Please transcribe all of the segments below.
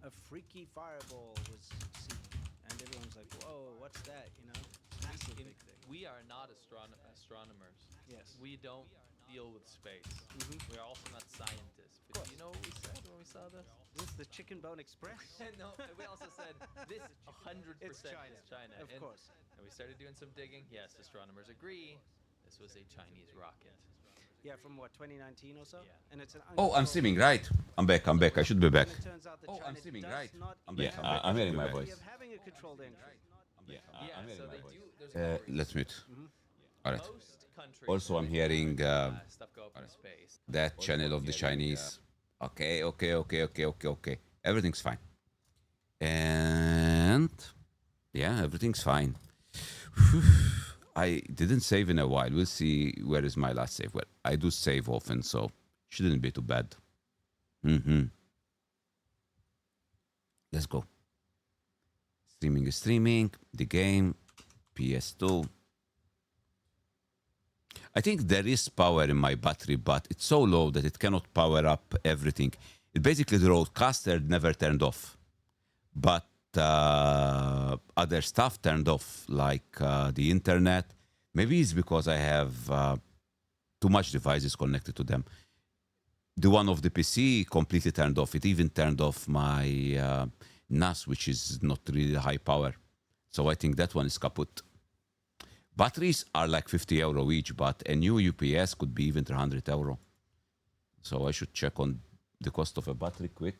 a freaky fireball was seen, and everyone's like, "Whoa, what's that?" You know, massive big thing. We are not astronomers. Yes. We don't deal with space. Mm-hmm. We are also not scientists. Of But do course. you know what we said when we saw this? Is this the Chicken Bone Express? No, we also said this 100% It's China. is China. Of course. And we started doing some digging. Yes, astronomers agree. This was a Chinese rocket. Yeah, from what, 2019 or so? Yeah. And it's an Oh, I'm uncontrolled. streaming, right? I'm back. I'm back. I should be back. And it turns out that Oh, I'm China streaming, does right? not I'm even back. have I'm the hearing my capability voice. of having a controlled entry. Yeah, Yeah, I'm so hearing my they voice. do. There's a Let's mute. Mm-hmm. All right. most countries. Also, I'm when they hearing stuff go up in space. that channel of the Chinese. Okay, okay, okay, okay, okay, okay. Everything's fine. And yeah, everything's fine. I didn't save in a while. We'll see where is my last save. Well, I do save often, so shouldn't be too bad. Let's go. Streaming is streaming. The game, PS2. I think there is power in my battery, but it's so low that it cannot power up everything. It basically the roadcaster never turned off, but other stuff turned off, like the internet. Maybe it's because I have too much devices connected to them. The one of the PC completely turned off. It even turned off my NAS, which is not really high power. So I think that one is kaput. Batteries are like 50 euro each, but a new UPS could be even 300 euro. So I should check on the cost of a battery quick,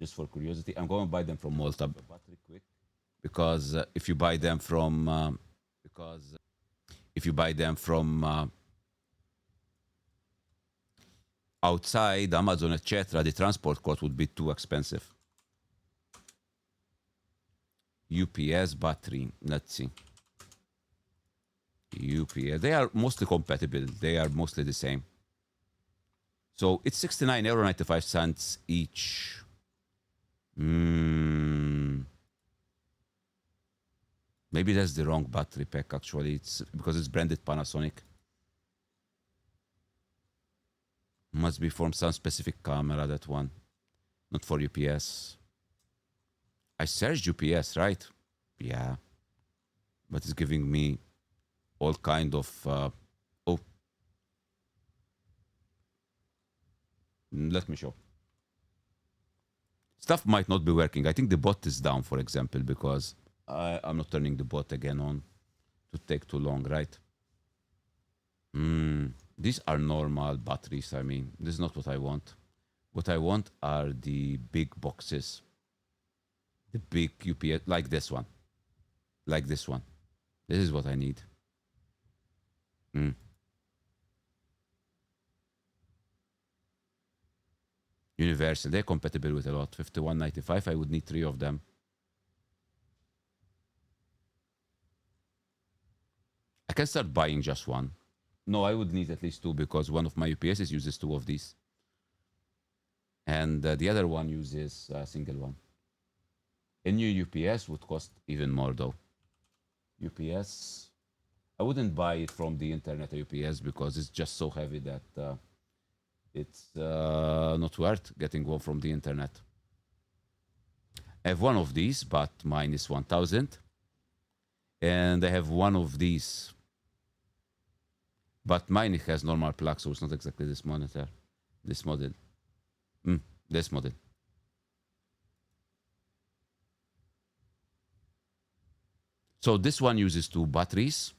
just for curiosity. I'm going to buy them from Malta. Battery quick, because if you buy them from outside Amazon, etc., the transport cost would be too expensive. UPS battery. Let's see. UPS. They are mostly compatible. They are mostly the same. So it's 69.95 euro each. Maybe that's the wrong battery pack, actually. It's because it's branded Panasonic. Must be from some specific camera, that one. Not for UPS. I searched UPS, right? Yeah. But it's giving me all kind of... oh. Let me show. Stuff might not be working. I think the bot is down, for example, because I'm not turning the bot again on to take too long, right? These are normal batteries. I mean, this is not what I want. What I want are the big boxes. The big UPS, like this one. Like this one. This is what I need. Universal, they're compatible with a lot. 51.95, I would need 3 of them. I can start buying just one. No, I would need at least 2 because one of my UPSs uses 2 of these. And the other one uses a single one. A new UPS would cost even more though. UPS, I wouldn't buy it from the internet UPS because it's just so heavy that it's not worth getting one from the internet. I have one of these, but mine is 1000. And I have one of these, but mine has normal plug, so it's not exactly this monitor, this model. This model. So this one uses 2 batteries,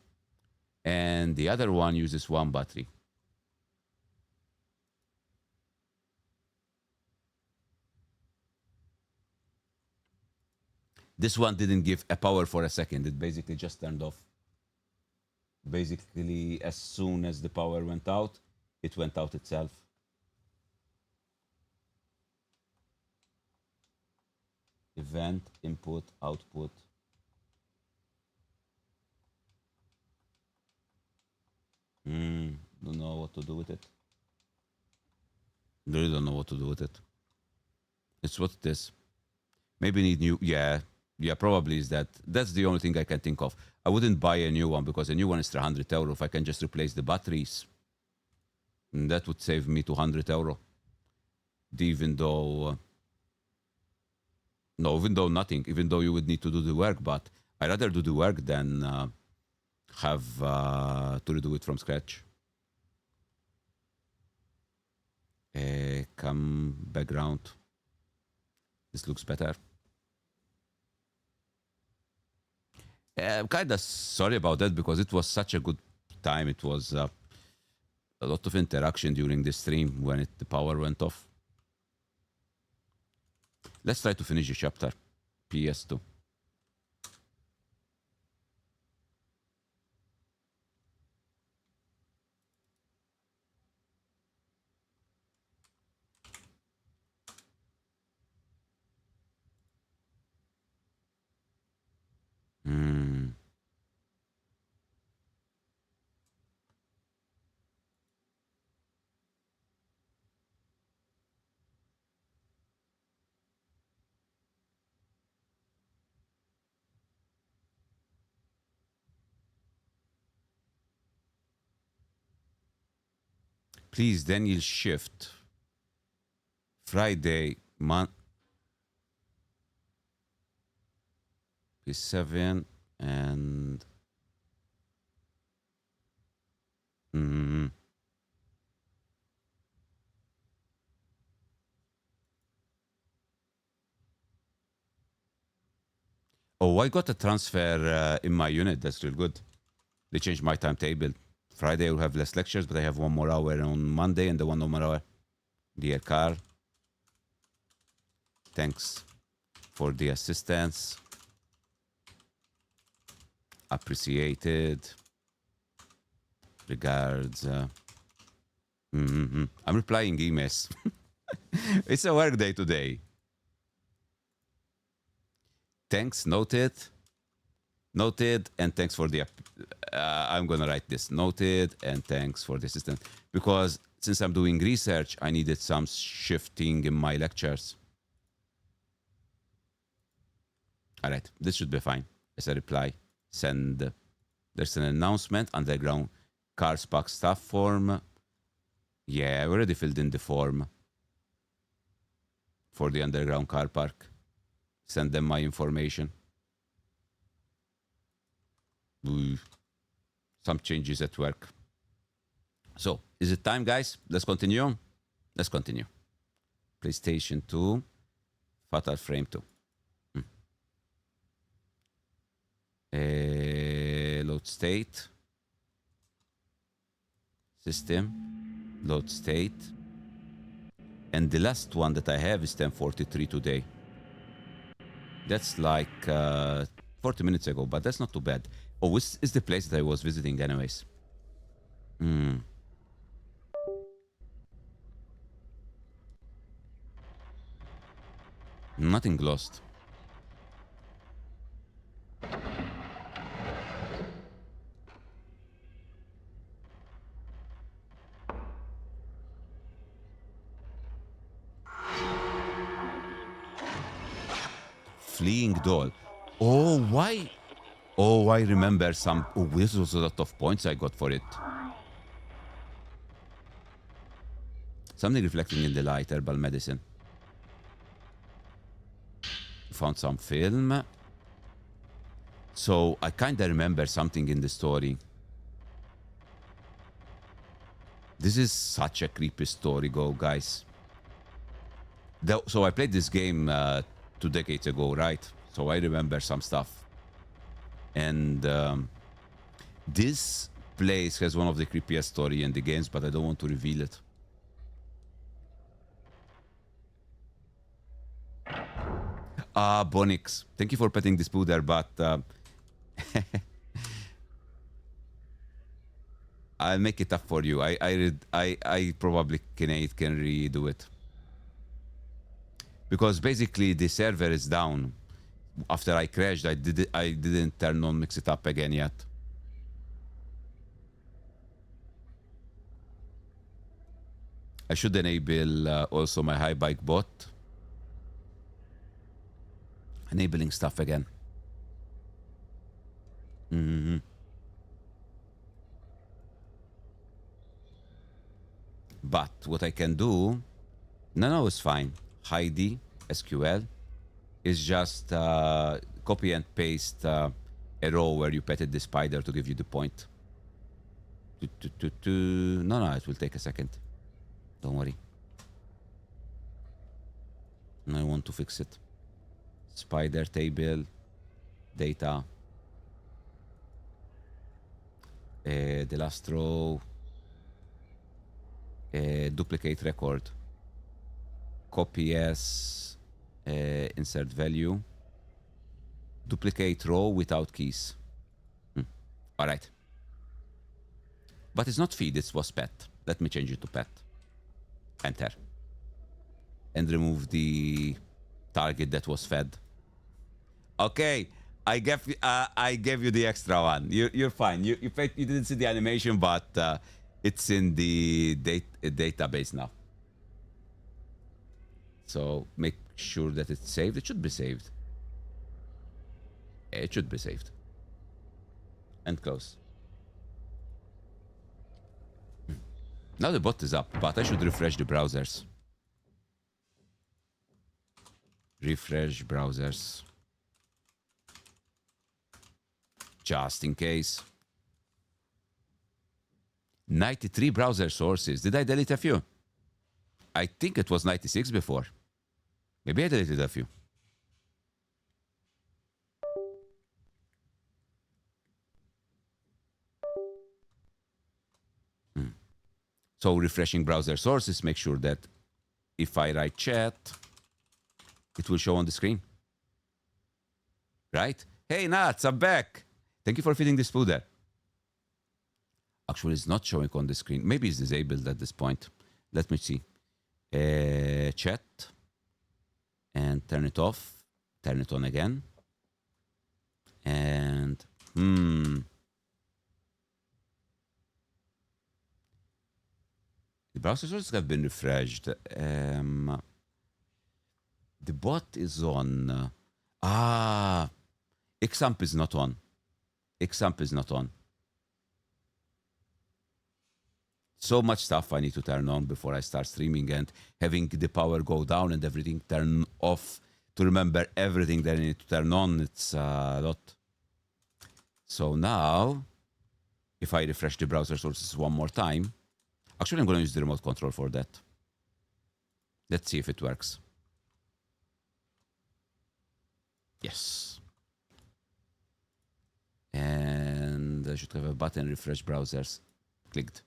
and the other one uses 1 battery. This one didn't give a power for a second. It basically just turned off. Basically, as soon as the power went out, it went out itself. Event, input, output. Don't know what to do with it. Really don't know what to do with it. It's what it is. Maybe need new. Yeah, probably is that. That's the only thing I can think of. I wouldn't buy a new one because a new one is 300 euro. If I can just replace the batteries, that would save me 200 euro. Even though No, even though nothing, even though you would need to do the work, but I rather do the work than have to redo it from scratch. Come background. This looks better. I'm kind of sorry about that because it was such a good time. It was a lot of interaction during the stream when the power went off. Let's try to finish the chapter. PS2. Hmm. Please, Daniel, shift. Friday, P7 and mm, oh, I got a transfer in my unit. That's real good. They changed my timetable. Friday I will have less lectures, but I have 1 more hour on Monday and the 1 more hour. Dear Carl, thanks for the assistance. Appreciated. Regards. I'm replying emails. It's a work day today. Thanks, noted. Noted, and thanks for the. I'm gonna write this. Noted, and thanks for the assistance. Because since I'm doing research, I needed some shifting in my lectures. All right, this should be fine. As a reply, send. There's an announcement, underground car spark staff form. Yeah, I already filled in the form for the underground car park. Send them my information. Ooh. Some changes at work. So, is it time, guys? Let's continue. Let's continue. PlayStation 2, Fatal Frame 2. Load state. System. Load state. And the last one that I have is 10:43 today. That's like 40 minutes ago, but that's not too bad. Oh, this is the place that I was visiting anyways. Nothing lost. Fleeing doll. Oh, why? Oh, I remember some. Oh, this was a lot of points I got for it. Something reflecting in the light, herbal medicine. Found some film. So I kind of remember something in the story. This is such a creepy story, guys. So I played this game 2 decades ago, right? So I remember some stuff. And this place has one of the creepiest story in the games, but I don't want to reveal it. Bonix, thank you for petting this poo there, but I'll make it up for you. I probably can redo it. Because basically the server is down. After I crashed, I didn't turn on mix it up again yet. I should enable also my high bike bot. Enabling stuff again. But what I can do... No, it's fine. Heidi, SQL. is just copy and paste a row where you petted the spider to give you the point. No, it will take a second. Don't worry. I want to fix it. Spider table, data. The last row. Duplicate record. Copy as insert value. Duplicate row without keys. All right. But it's not feed, it was pet. Let me change it to pet. Enter. And remove the target that was fed. Okay, I gave you the extra one. You're fine. You didn't see the animation, but it's in the database now. So make sure that it's saved. It should be saved. It should be saved. And close. Now the bot is up, but I should refresh the browsers. Refresh browsers. Just in case. 93 browser sources. Did I delete a few? I think it was 96 before. Maybe I deleted a few. So refreshing browser sources, make sure that if I write chat, it will show on the screen. Right? Hey, Nats, I'm back. Thank you for feeding this food there. Actually, it's not showing on the screen. Maybe it's disabled at this point. Let me see. Chat. And turn it off. Turn it on again. And... The browser sources have been refreshed. The bot is on. XAMPP is not on. XAMPP is not on. So much stuff I need to turn on before I start streaming, and having the power go down and everything turn off to remember everything that I need to turn on. It's a lot. So now, if I refresh the browser sources one more time, actually I'm going to use the remote control for that. Let's see if it works. Yes. And I should have a button, refresh browsers. Clicked.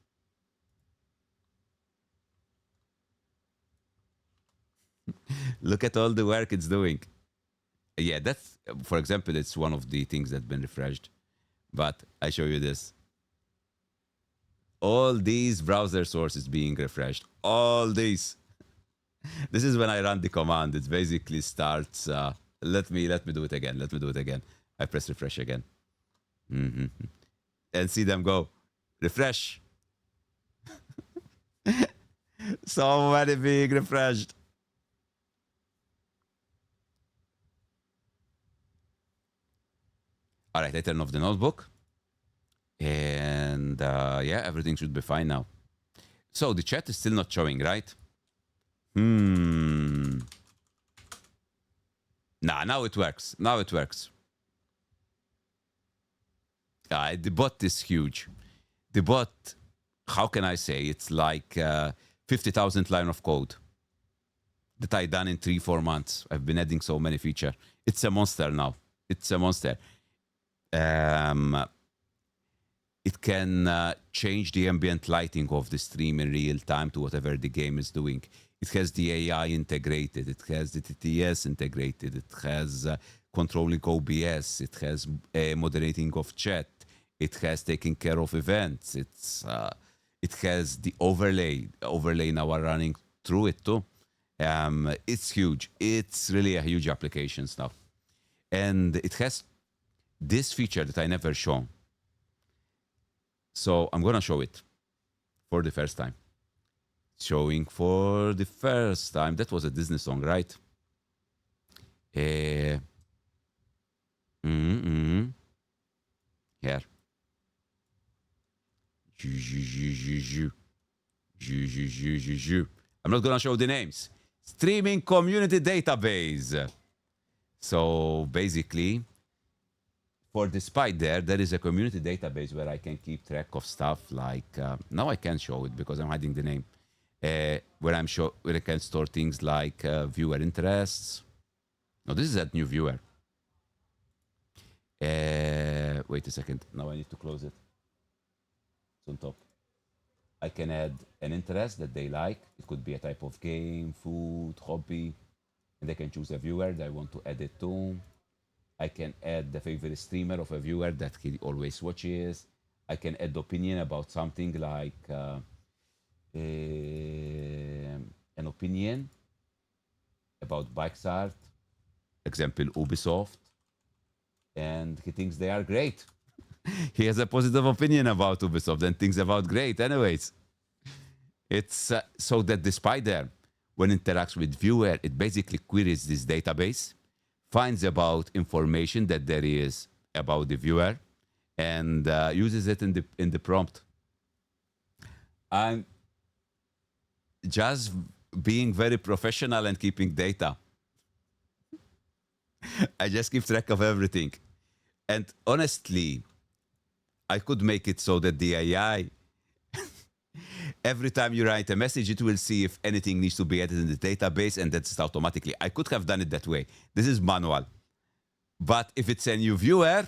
Look at all the work it's doing. Yeah, that's, for example, it's one of the things that's been refreshed. But I show you this. All these browser sources being refreshed. All these. This is when I run the command. It basically starts. Let me do it again. Let me do it again. I press refresh again. And see them go. Refresh. So many being refreshed. All right, I turn off the notebook. And yeah, everything should be fine now. So the chat is still not showing, right? Nah, now it works. Now it works. The bot is huge. The bot, how can I say? It's like 50,000 line of code that I done in 3-4 months. I've been adding so many features. It's a monster now. It's a monster. It can change the ambient lighting of the stream in real time to whatever the game is doing. It has the AI integrated. It has the TTS integrated. It has controlling OBS. It has moderating of chat. It has taking care of events. It has the overlay. Overlay now are running through it too. It's huge. It's really a huge application stuff. And it has this feature that I never shown. So I'm going to show it for the first time. Showing for the first time. That was a Disney song, right? Here. I'm not going to show the names. Streaming community database. So basically, for the spy there is a community database where I can keep track of stuff like now I can't show it because I'm hiding the name. Where I can store things like viewer interests. No, this is that new viewer. Wait a second. Now I need to close it. It's on top. I can add an interest that they like. It could be a type of game, food, hobby, and they can choose a viewer that I want to add it to. I can add the favorite streamer of a viewer that he always watches. I can add opinion about something like an opinion about bikes art, example Ubisoft, and he thinks they are great. He has a positive opinion about Ubisoft and thinks about great. Anyways, it's so that the spider, when it interacts with viewer, it basically queries this database, finds about information that there is about the viewer, and uses it in the prompt. I'm just being very professional and keeping data. I just keep track of everything. And honestly, I could make it so that the AI, every time you write a message, it will see if anything needs to be added in the database, and that's automatically. I could have done it that way. This is manual. But if it's a new viewer,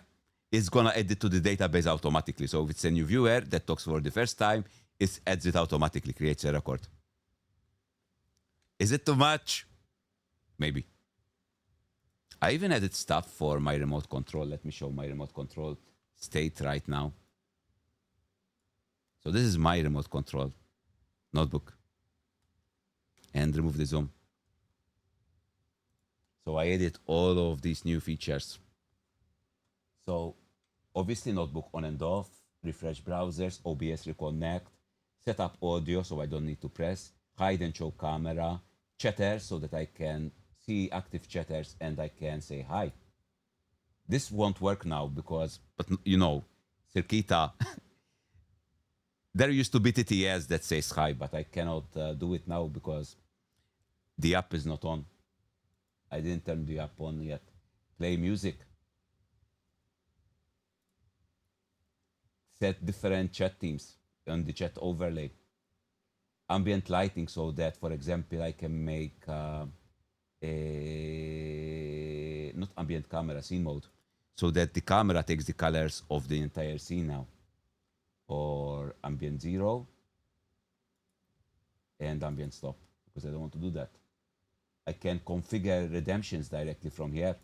it's going to add it to the database automatically. So if it's a new viewer that talks for the first time, it adds it automatically, creates a record. Is it too much? Maybe. I even added stuff for my remote control. Let me show my remote control state right now. So this is my remote control notebook. And remove the zoom. So I added all of these new features. So obviously notebook on and off, refresh browsers, OBS reconnect, set up audio so I don't need to press, hide and show camera, chatter so that I can see active chatters and I can say hi. This won't work now because, but you know, Circuita, there used to be TTS that says hi, but I cannot do it now because the app is not on. I didn't turn the app on yet. Play music. Set different chat teams on the chat overlay. Ambient lighting so that, for example, I can make not ambient camera, scene mode, so that the camera takes the colors of the entire scene now. Or ambient 0 and ambient stop, because I don't want to do that. I can configure redemptions directly from here.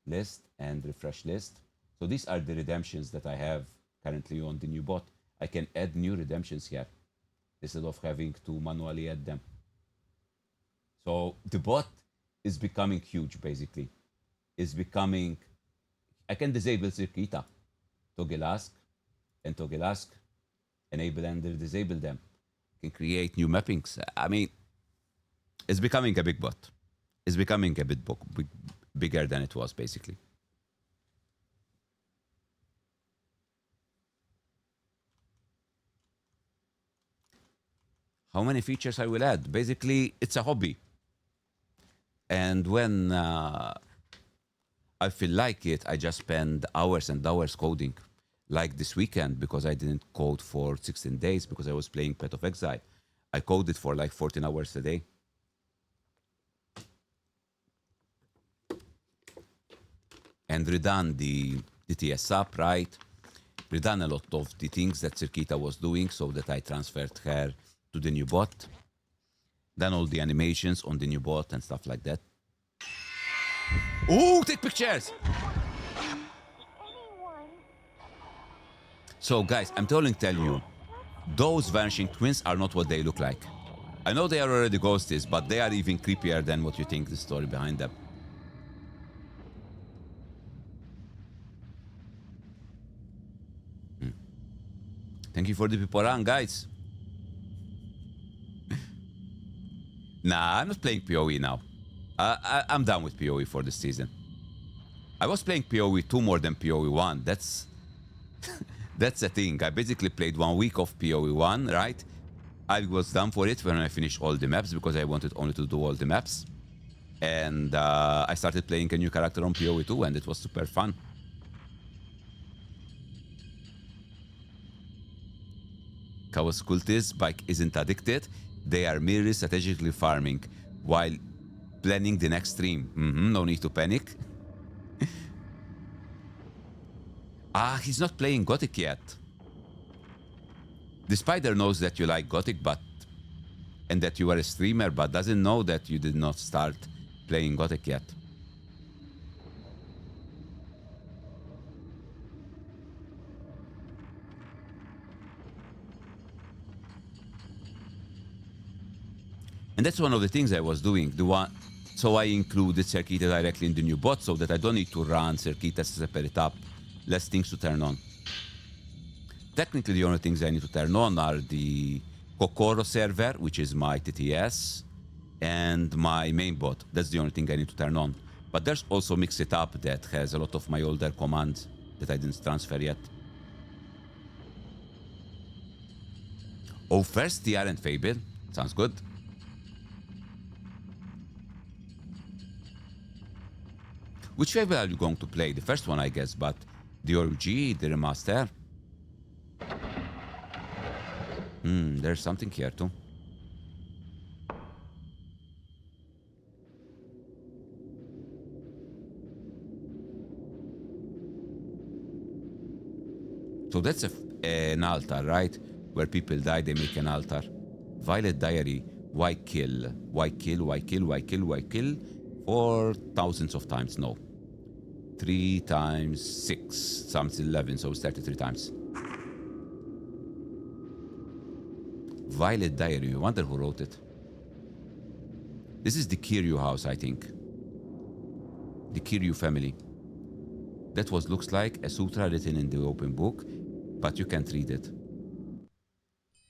List and refresh list. So these are the redemptions that I have currently on the new bot. I can add new redemptions here instead of having to manually add them. So the bot is becoming huge, basically. It's becoming, I can disable Circuita, toggle ask, and toggle ask, enable and disable them. Can create new mappings. I mean, it's becoming a big bot. It's becoming a bit bigger than it was, basically. How many features I will add? Basically, it's a hobby. And when I feel like it, I just spend hours and hours coding. Like this weekend, because I didn't code for 16 days because I was playing Path of Exile. I coded for like 14 hours a day. And redone the TS app, right? Redone a lot of the things that Circuita was doing so that I transferred her to the new bot. Done all the animations on the new bot and stuff like that. Oh, take pictures! So guys, I'm telling you, those vanishing twins are not what they look like. I know they are already ghosties, but they are even creepier than what you think the story behind them. Thank you for the people around, guys. Nah, I'm not playing PoE now. I'm done with PoE for this season. I was playing PoE 2 more than PoE 1. That's the thing. I basically played 1 week of PoE 1, right? I was done for it when I finished all the maps because I wanted only to do all the maps. And I started playing a new character on PoE 2 and it was super fun. Chaos Cultist bike isn't addicted. They are merely strategically farming while planning the next stream. No need to panic. He's not playing Gothic yet. The spider knows that you like Gothic, but and that you are a streamer, but doesn't know that you did not start playing Gothic yet. And that's one of the things I was doing. So I included Circuita directly in the new bot so that I don't need to run Circuita separate up. Less things to turn on. Technically, the only things I need to turn on are the Kokoro server, which is my TTS, and my main bot. That's the only thing I need to turn on. But there's also Mix It Up that has a lot of my older commands that I didn't transfer yet. Oh, first TR and Fable. Sounds good. Which Fable are you going to play? The first one, I guess, but the OG, the remaster. There's something here too. So that's an altar, right? Where people die, they make an altar. Violet Diary. Why kill? Why kill? Why kill? Why kill? Why kill? 4 thousands of times, no. 3 times 6, sounds 11, so it's 33 times. Violet Diary, I wonder who wrote it. This is the Kiryu house, I think. The Kiryu family. That was looks like a sutra written in the open book, but you can't read it.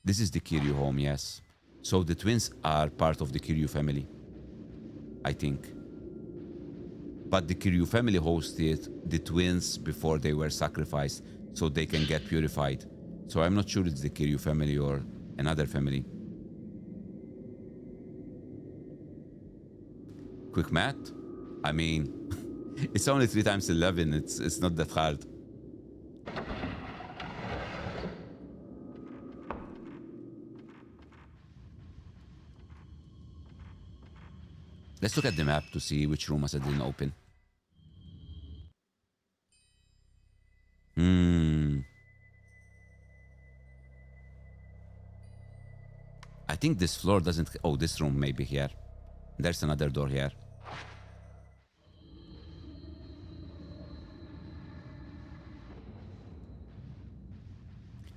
This is the Kiryu home, yes. So the twins are part of the Kiryu family, I think. But the Kiryu family hosted the twins before they were sacrificed so they can get purified. So I'm not sure it's the Kiryu family or another family. Quick math? I mean, it's only 3 times 11. It's not that hard. Let's look at the map to see which room I didn't open. I think this floor doesn't... Oh, this room may be here. There's another door here.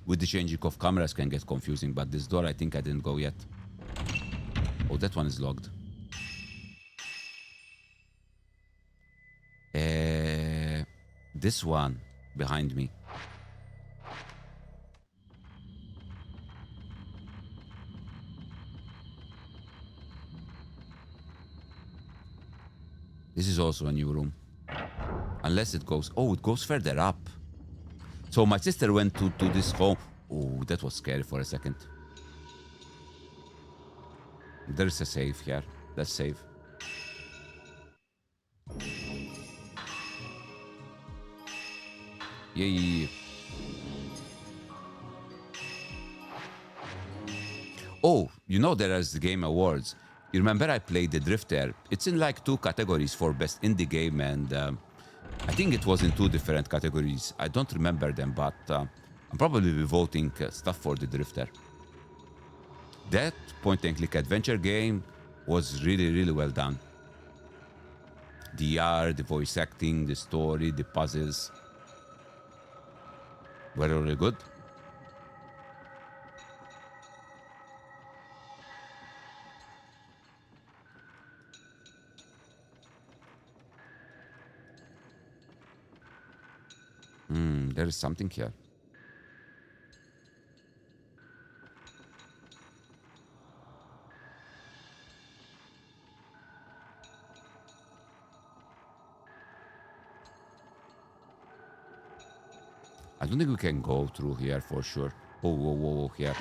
With the changing of cameras can get confusing, but this door I think I didn't go yet. Oh, that one is locked. This one behind me. This is also a new room. Unless it goes... Oh, it goes further up. So my sister went to this home. Oh, that was scary for a second. There's a save here. Let's save. Yay. Oh, you know there is the Game Awards. You remember I played The Drifter? It's in like 2 categories for Best Indie Game, and I think it was in 2 different categories. I don't remember them, but I'm probably be voting stuff for The Drifter. That point-and-click adventure game was really, really well done. The art, the voice acting, the story, the puzzles were really good. There is something here. I don't think we can go through here for sure. Oh, whoa, whoa, whoa, here.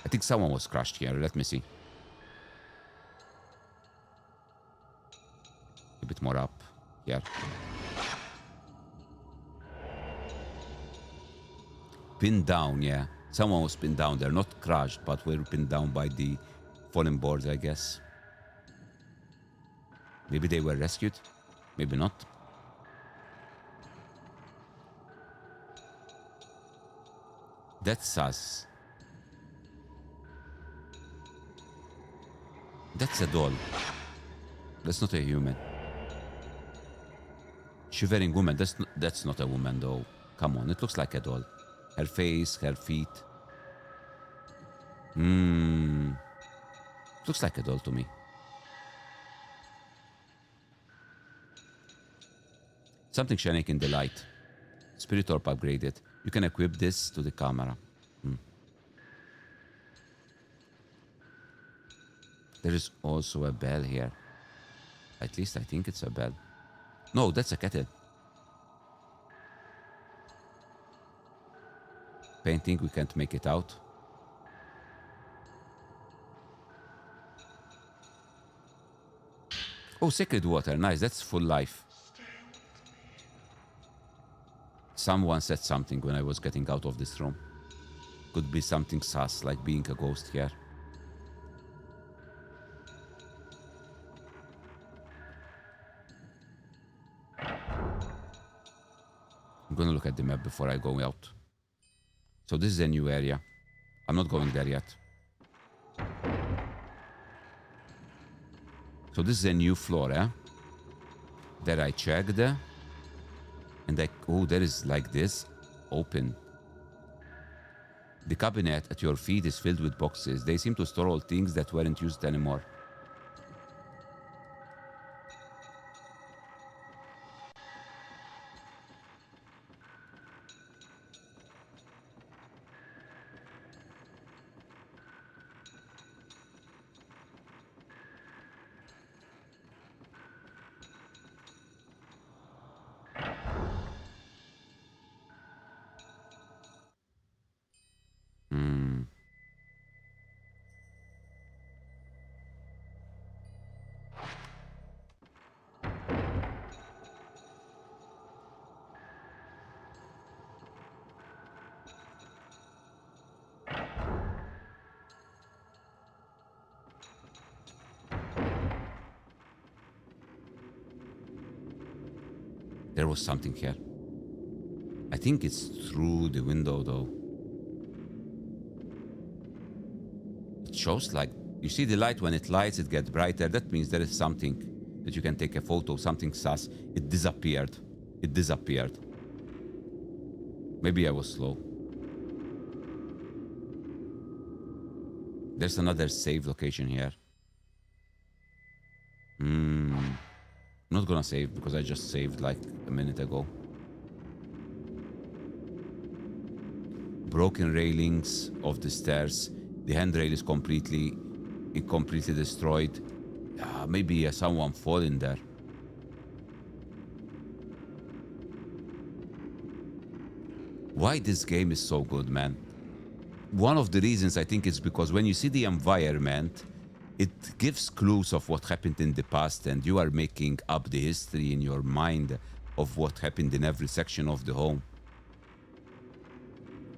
I think someone was crushed here. Let me see. A bit more up here. Pinned down, yeah. Someone was pinned down. They're not crushed, but were pinned down by the fallen boards, I guess. Maybe they were rescued. Maybe not. That's sus. That's a doll. That's not a human. Shivering woman. That's not a woman, though. Come on, it looks like a doll. Her face, her feet. Looks like a doll to me. Something shining in the light. Spirit orb upgraded. You can equip this to the camera. There is also a bell here. At least I think it's a bell. No, that's a kettle. Painting, we can't make it out. Oh, sacred water. Nice, that's full life. Someone said something when I was getting out of this room. Could be something sus, like being a ghost here. I'm gonna look at the map before I go out. So this is a new area. I'm not going there yet. So this is a new floor, eh? That I checked. And oh, there is like this. Open. The cabinet at your feet is filled with boxes. They seem to store all things that weren't used anymore. There was something here. I think it's through the window, though. It shows like... You see the light, when it lights, it gets brighter. That means there is something that you can take a photo, something sus. It disappeared. It disappeared. Maybe I was slow. There's another save location here. I'm not gonna save because I just saved like a minute ago. Broken railings of the stairs. The handrail is completely destroyed. Maybe someone fall in there. Why this game is so good, man? One of the reasons I think is because when you see the environment, it gives clues of what happened in the past, and you are making up the history in your mind of what happened in every section of the home.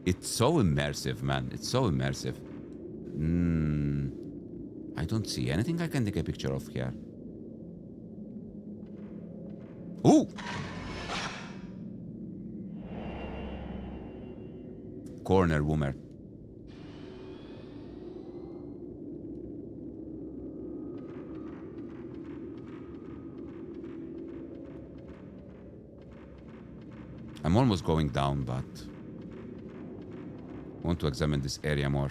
It's so immersive, man. It's so immersive. I don't see anything I can take a picture of here. Ooh! Corner woman. I'm almost going down, but I want to examine this area more.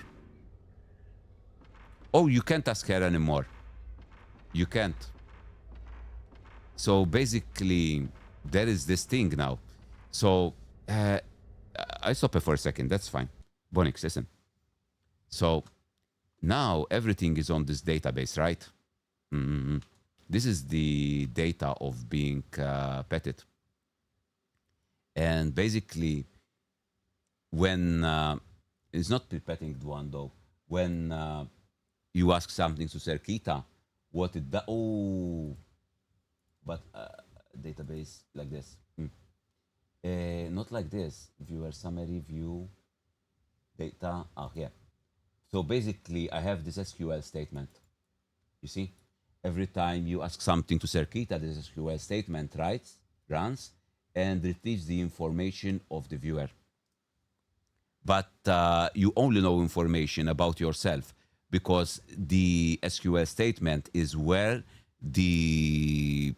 Oh, you can't ask her anymore. You can't. So basically, there is this thing now. So I stop it for a second. That's fine. Bonix, listen. So now everything is on this database, right? This is the data of being petted. And basically, when it's not the petting one though, when you ask something to Circuita, what it does. Oh, but database like this. Not like this. Viewer summary, view, data. Oh, yeah. So basically, I have this SQL statement. You see, every time you ask something to Circuita, this SQL statement writes, runs, and retrieves the information of the viewer. But you only know information about yourself because the SQL statement is where the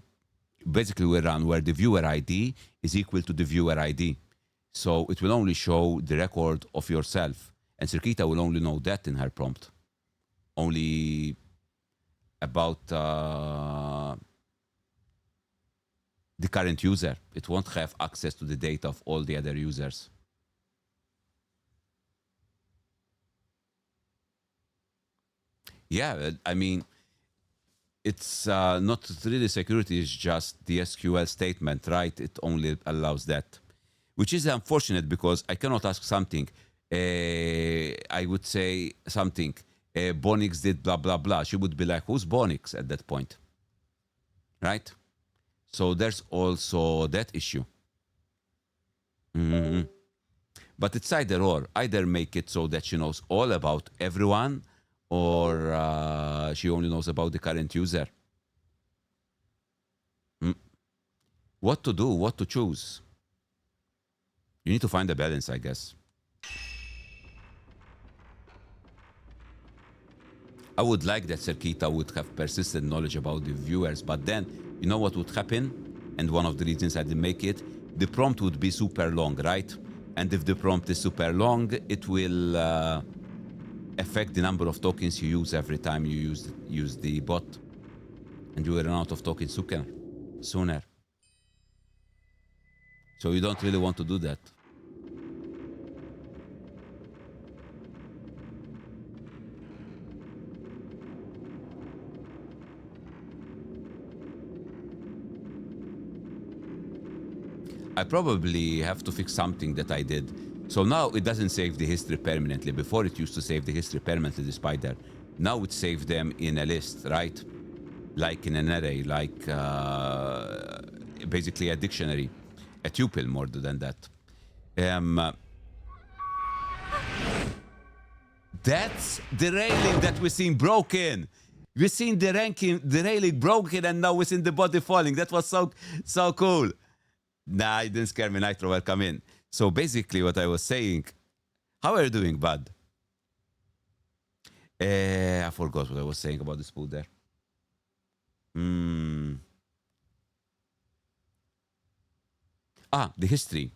basically we run where the viewer ID is equal to the viewer ID. So it will only show the record of yourself. And Circuita will only know that in her prompt. Only about the current user. It won't have access to the data of all the other users. Yeah, I mean, it's not really security, it's just the SQL statement, right? It only allows that, which is unfortunate because I cannot ask something. I would say something. Bonix did blah, blah, blah. She would be like, who's Bonix at that point? Right? So there's also that issue. But it's either or. Either make it so that she knows all about everyone, or she only knows about the current user. What to do? What to choose? You need to find a balance, I guess. I would like that Circuita would have persistent knowledge about the viewers, but then, you know what would happen? And one of the reasons I didn't make it, the prompt would be super long, right? And if the prompt is super long, it will affect the number of tokens you use every time you use the bot. And you will run out of tokens sooner. So you don't really want to do that. I probably have to fix something that I did. So now it doesn't save the history permanently. Before it used to save the history permanently, the spider. Now it saves them in a list, right? Like in an array, like basically a dictionary, a tuple more than that. That's the railing that we've seen broken. We've seen the railing broken, and now we've seen the body falling. That was so cool. Nah, it didn't scare me. Nitro, welcome in. So basically what I was saying, how are you doing, bud? I forgot what I was saying about the spool there. The history.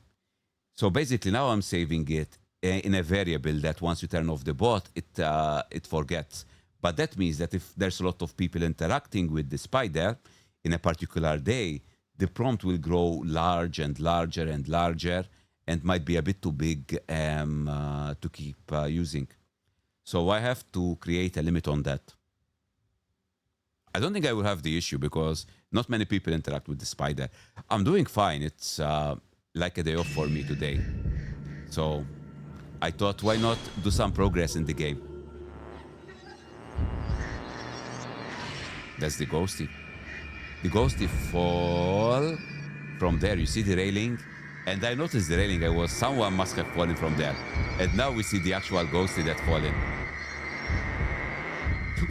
So basically now I'm saving it in a variable that once you turn off the bot, it forgets. But that means that if there's a lot of people interacting with the spider in a particular day, the prompt will grow large and larger and larger and might be a bit too big to keep using. So I have to create a limit on that. I don't think I will have the issue because not many people interact with the spider. I'm doing fine. It's like a day off for me today. So I thought, why not do some progress in the game? That's the ghosty. The ghosty fall from there. You see the railing? And I noticed the railing. Someone must have fallen from there. And now we see the actual ghosty that fallen.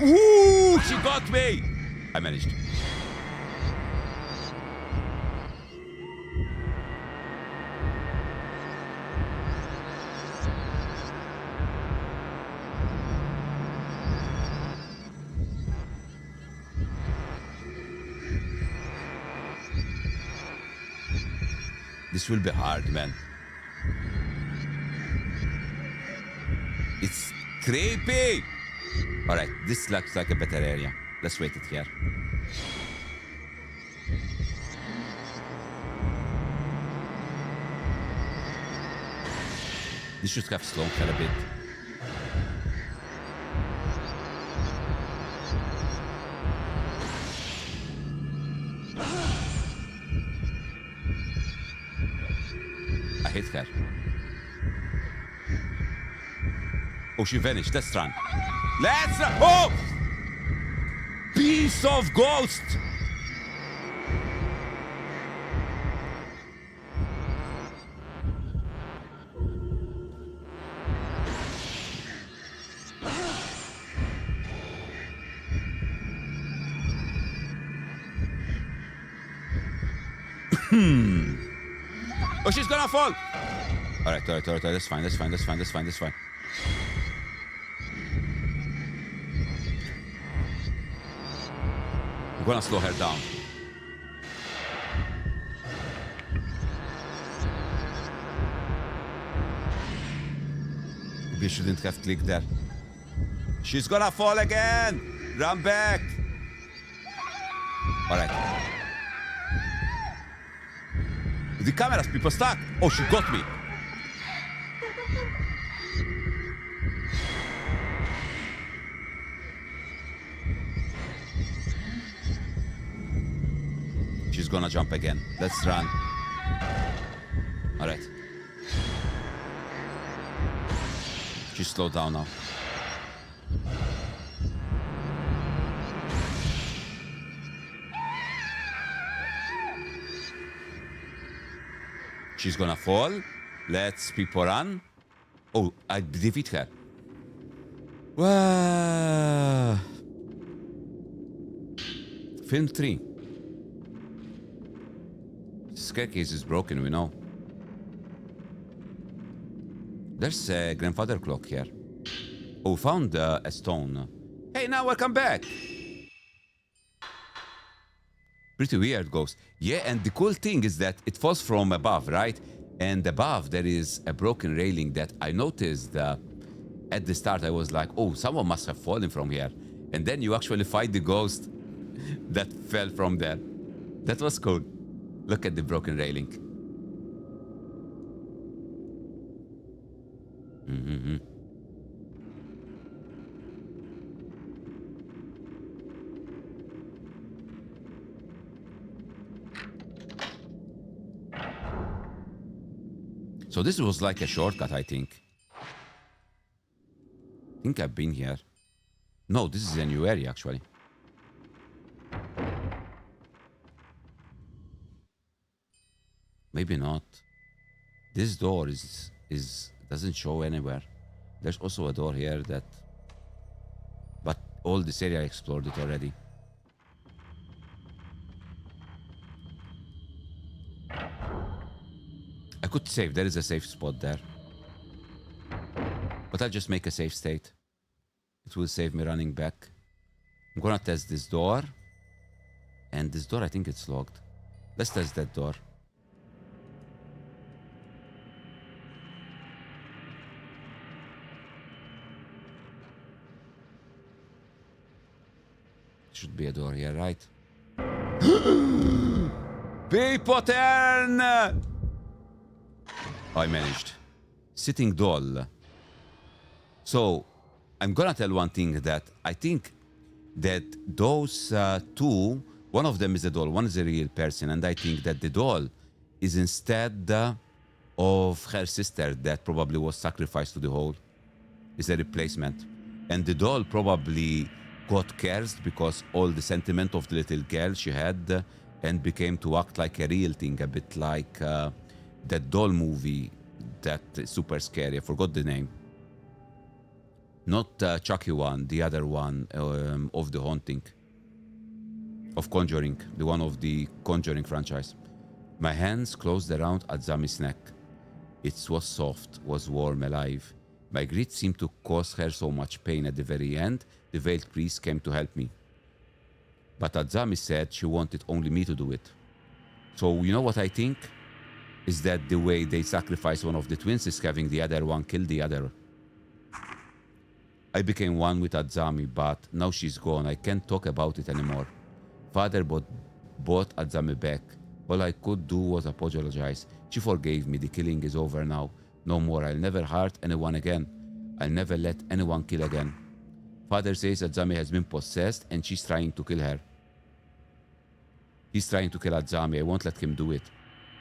Ooh, she got me! I managed. This will be hard, man. It's creepy! Alright, this looks like a better area. Let's wait it here. This should have slowed her a bit. I hit her. Oh, she vanished. Let's run. Let's run. Oh! Piece of ghost! Oh, she's gonna fall! Alright, that's fine. I'm gonna slow her down. Maybe I shouldn't have clicked there. She's gonna fall again! Run back! Alright. The cameras, people stuck! Oh, she got me! She's gonna jump again. Let's run. Alright. She slowed down now. She's gonna fall. Let's people run. Oh, I defeat her. Wow. Film 3. Staircase is broken, we know. There's a grandfather clock here. Oh, found a stone. Hey, now welcome back. Pretty weird ghost. Yeah, and the cool thing is that it falls from above, right? And above there is a broken railing that I noticed at the start. I was like, oh, someone must have fallen from here. And then you actually fight the ghost that fell from there. That was cool. Look at the broken railing. Mm-hmm. So this was like a shortcut, I think. I think I've been here. No, this is a new area, actually. Maybe not. This door is doesn't show anywhere. There's also a door here that... But all this area I explored it already. I could save. There is a safe spot there. But I'll just make a safe state. It will save me running back. I'm gonna test this door. And this door, I think it's locked. Let's test that door. Should be a door here, right? People turn! I managed. Sitting doll. So, I'm gonna tell one thing that I think that those two, one of them is a doll, one is a real person, and I think that the doll is instead of her sister that probably was sacrificed to the hole. Is a replacement. And the doll probably got cursed because all the sentiment of the little girl she had and became to act like a real thing, a bit like that doll movie that is super scary. I forgot the name. Not Chucky one, the other one of the haunting. Of Conjuring, the one of the Conjuring franchise. My hands closed around Azami's neck. It was soft, was warm, alive. My greed seemed to cause her so much pain. At the very end, the veiled priest came to help me. But Azami said she wanted only me to do it. So you know what I think? Is that the way they sacrifice one of the twins is having the other one kill the other. I became one with Azami, but now she's gone. I can't talk about it anymore. Father bought Azami back. All I could do was apologize. She forgave me. The killing is over now. No more. I'll never hurt anyone again. I'll never let anyone kill again. Father says Azami has been possessed and she's trying to kill her. He's trying to kill Azami. I won't let him do it.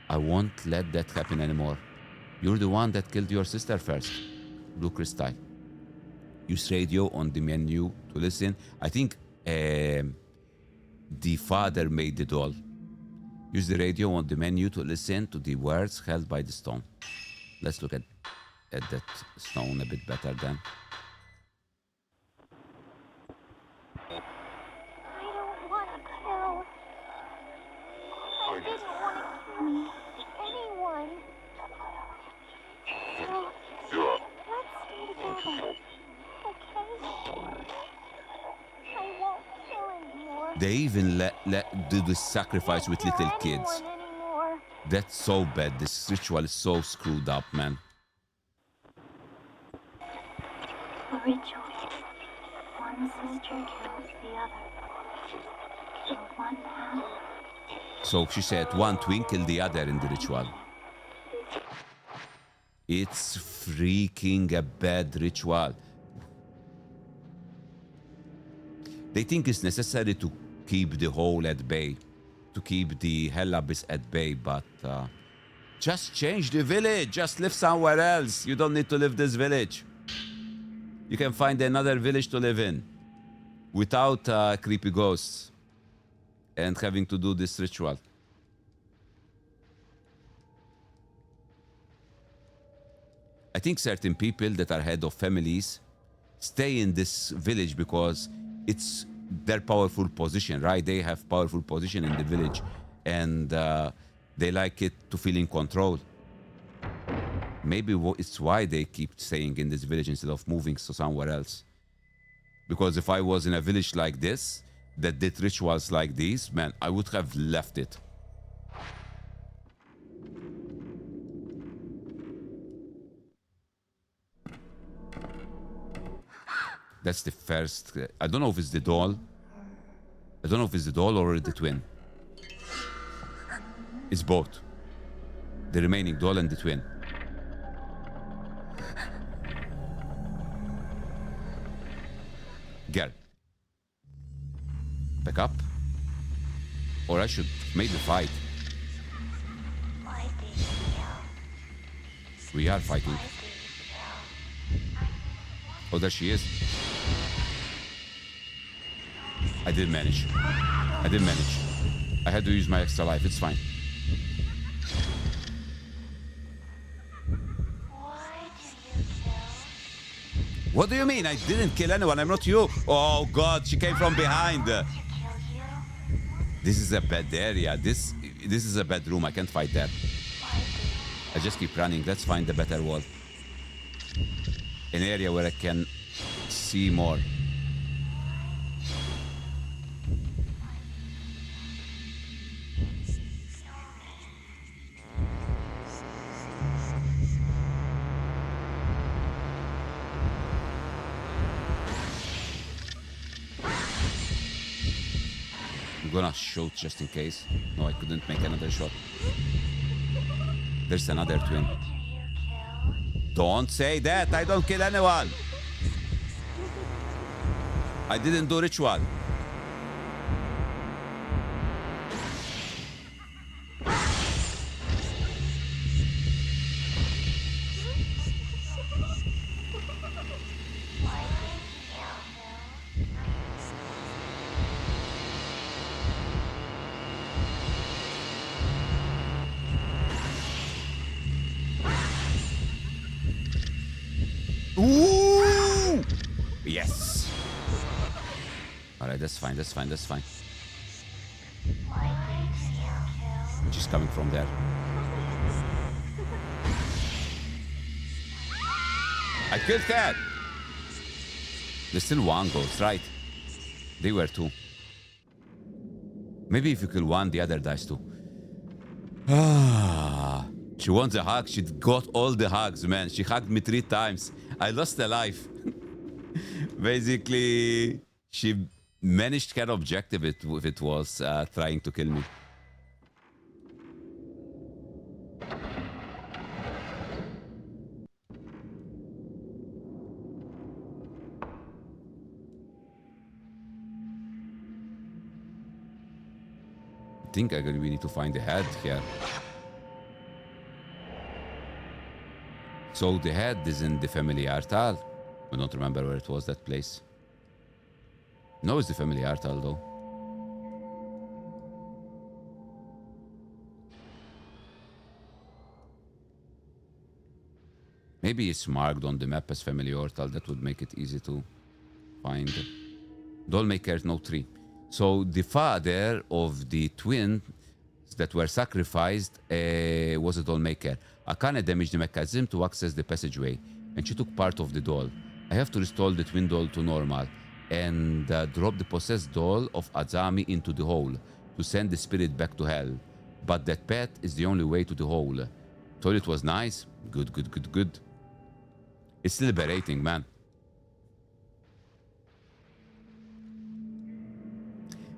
I won't let that happen anymore. You're the one that killed your sister first. Blue Crystal. Use radio on the menu to listen. I think the father made the doll. Use the radio on the menu to listen to the words held by the stone. Let's look at that stone a bit better then. I don't want to kill. I didn't want to kill anyone. So, let's stay together, okay? I won't kill anymore. They even do the sacrifice with little kids. Anymore. That's so bad. This ritual is so screwed up, man. A ritual. One sister kills the other. Kill one half. So she said one twin killed the other in the ritual. It's freaking a bad ritual. They think it's necessary to keep the hole at bay, to keep the hell abyss at bay, but just change the village. Just live somewhere else. You don't need to live this village. You can find another village to live in without creepy ghosts and having to do this ritual. I think certain people that are head of families stay in this village because it's their powerful position, right? They have powerful position in the village and they like it to feel in control. Maybe it's why they keep staying in this village instead of moving to somewhere else. Because if I was in a village like this, that did rituals like these, man, I would have left it. That's the first. I don't know if it's the doll. I don't know if it's the doll or the twin. It's both. The remaining doll and the twin. Girl. Back up. Or I should maybe fight. We are fighting. Oh, there she is. I did manage. I did manage. I had to use my extra life. It's fine. What do you mean? I didn't kill anyone. I'm not you. Oh, God. She came from behind. This is a bad area. This is a bad room. I can't fight that. I just keep running. Let's find a better wall. An area where I can see more. I'm gonna shoot just in case. No, I couldn't make another shot. There's another twin. Don't say that. I don't kill anyone. I didn't do ritual. Ooh! Yes. All right, that's fine. That's fine. That's fine. She's coming from there. I killed that. There's still one ghost, right? They were two. Maybe if you kill one, the other dies too. Ah. She wants a hug. She got all the hugs, man. She hugged me 3 times. I lost a life. Basically, she managed her objective if it was trying to kill me. I think we need to find the head here. So the head is in the family Artal. I don't remember where it was, that place. No, it's the family art, although. Maybe it's marked on the map as family portal. That would make it easy to find. Dollmaker, no tree. So the father of the twins that were sacrificed was a dollmaker. Akane damaged the mechanism to access the passageway, and she took part of the doll. I have to restore the twin doll to normal and drop the possessed doll of Azami into the hole to send the spirit back to hell. But that path is the only way to the hole. Toilet was nice. Good, good, good, good. It's liberating, man.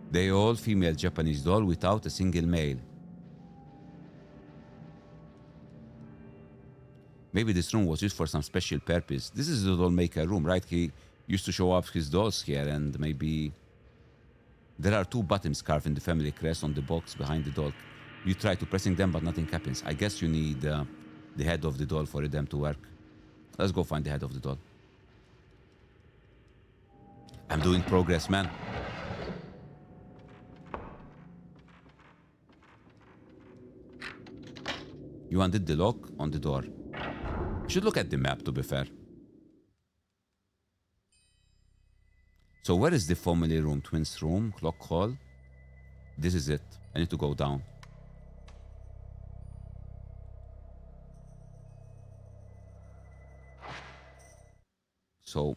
They all female Japanese doll without a single male. Maybe this room was used for some special purpose. This is the doll maker room, right? He used to show up his dolls here, and maybe there are two bottoms carved in the family crest on the box behind the doll. You try to pressing them, but nothing happens. I guess you need the head of the doll for them to work. Let's go find the head of the doll. I'm doing progress, man. You undid the lock on the door. Should look at the map, to be fair. So where is the family room? Twins room, clock hall. This is it. I need to go down. So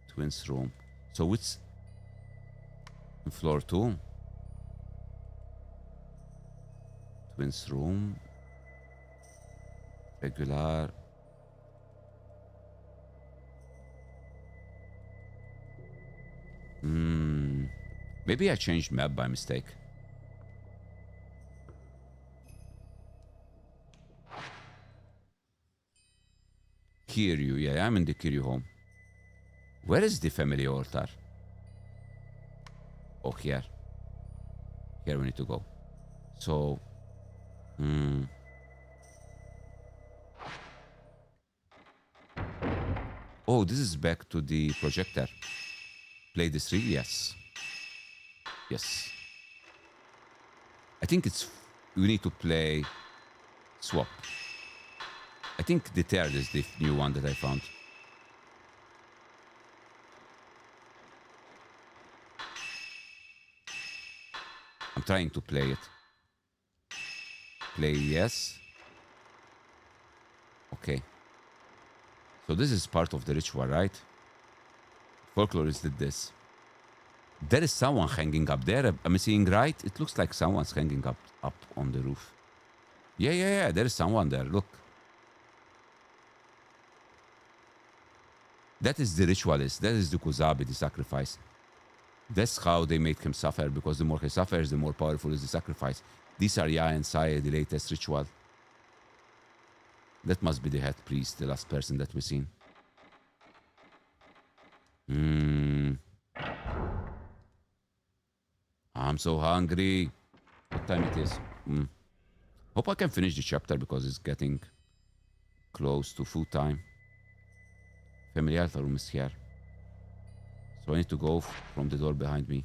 twins room. So it's floor 2. Twins room. Regular. Maybe I changed map by mistake. Kiryu, yeah, I'm in the Kiryu home. Where is the family altar? Oh, here. Here we need to go. So, oh, this is back to the projector. Play this 3? Yes. Yes. I think it's... We need to play... Swap. I think the third is the new one that I found. I'm trying to play it. Play yes. Okay. So this is part of the ritual, right? Folklorist did this. There is someone hanging up there. Am I seeing right? It looks like someone's hanging up on the roof. Yeah. There is someone there. Look. That is the ritualist. That is the Kuzabi, the sacrifice. That's how they make him suffer, because the more he suffers, the more powerful is the sacrifice. These are Ya and Saya, the latest ritual. That must be the head priest, the last person that we've seen. I'm so hungry. What time it is? Hope I can finish the chapter because it's getting close to food time. Family altar room is here. So I need to go from the door behind me.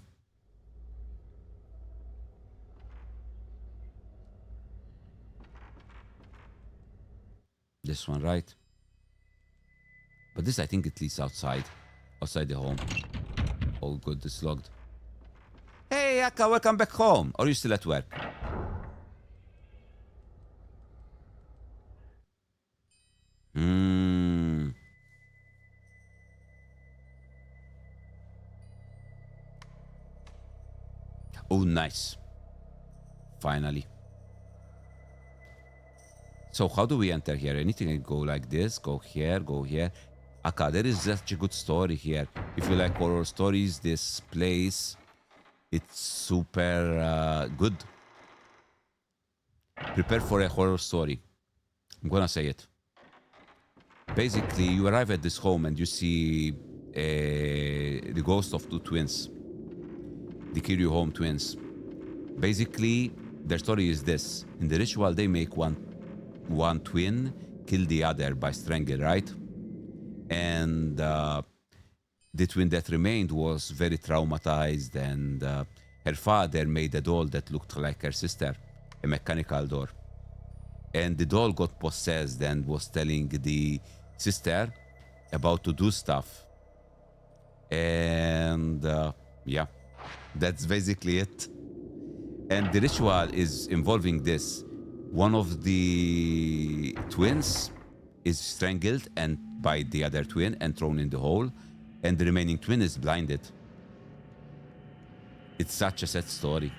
This one, right? But this, I think it leads outside. Outside the home. Oh, good, it's logged. Hey, Akka, welcome back home. Or are you still at work? Oh, nice. Finally. So how do we enter here? Anything can go like this, go here, go here. Akka, there is such a good story here. If you like horror stories, this place, it's super good. Prepare for a horror story. I'm gonna say it. Basically, you arrive at this home and you see the ghost of two twins. The Kiryu home twins. Basically, their story is this. In the ritual, they make one twin killed the other by strangle, right? And the twin that remained was very traumatized, and her father made a doll that looked like her sister, a mechanical doll. And the doll got possessed and was telling the sister about to do stuff. And yeah, that's basically it. And the ritual is involving this. One of the twins is strangled and by the other twin and thrown in the hole, and the remaining twin is blinded. It's such a sad story.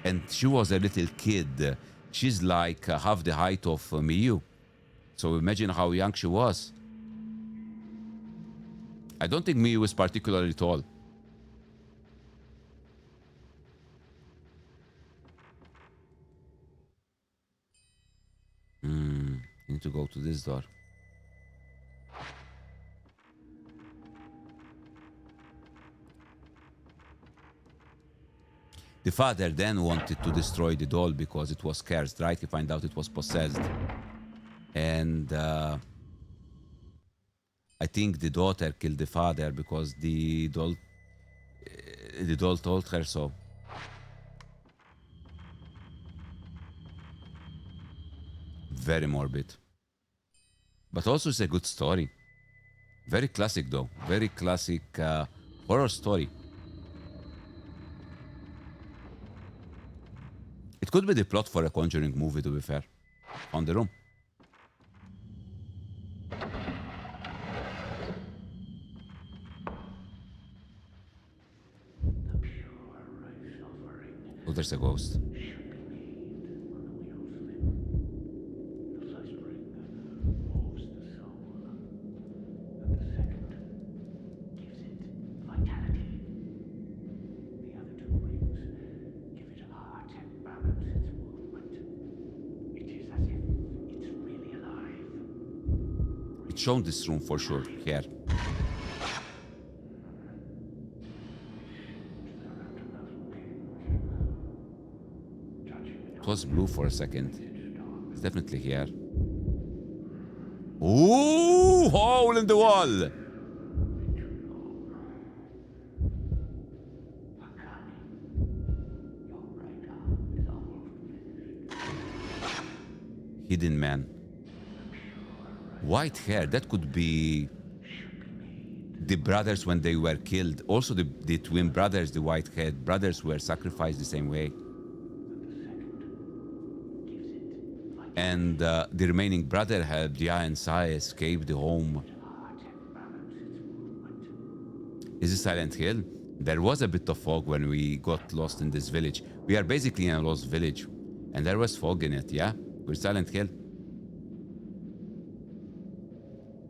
And she was a little kid. She's like half the height of Miyu. So imagine how young she was. I don't think Miyu is particularly tall. I need to go to this door. The father then wanted to destroy the doll because it was cursed, right? He found out it was possessed. And I think the daughter killed the father because the doll told her so. Very morbid. But also it's a good story. Very classic though. Very classic horror story. It could be the plot for a Conjuring movie, to be fair. On the room. Oh, there's a ghost. It's shown this room for sure, here. It was blue for a second. It's definitely here. Ooh, hole in the wall! Hidden man. White hair, that could be the brothers when they were killed. Also the twin brothers, the white-haired brothers were sacrificed the same way. And the remaining brother helped Dia and Sai escape the home. Is it Silent Hill? There was a bit of fog when we got lost in this village. We are basically in a lost village. And there was fog in it, yeah? We're Silent Hill.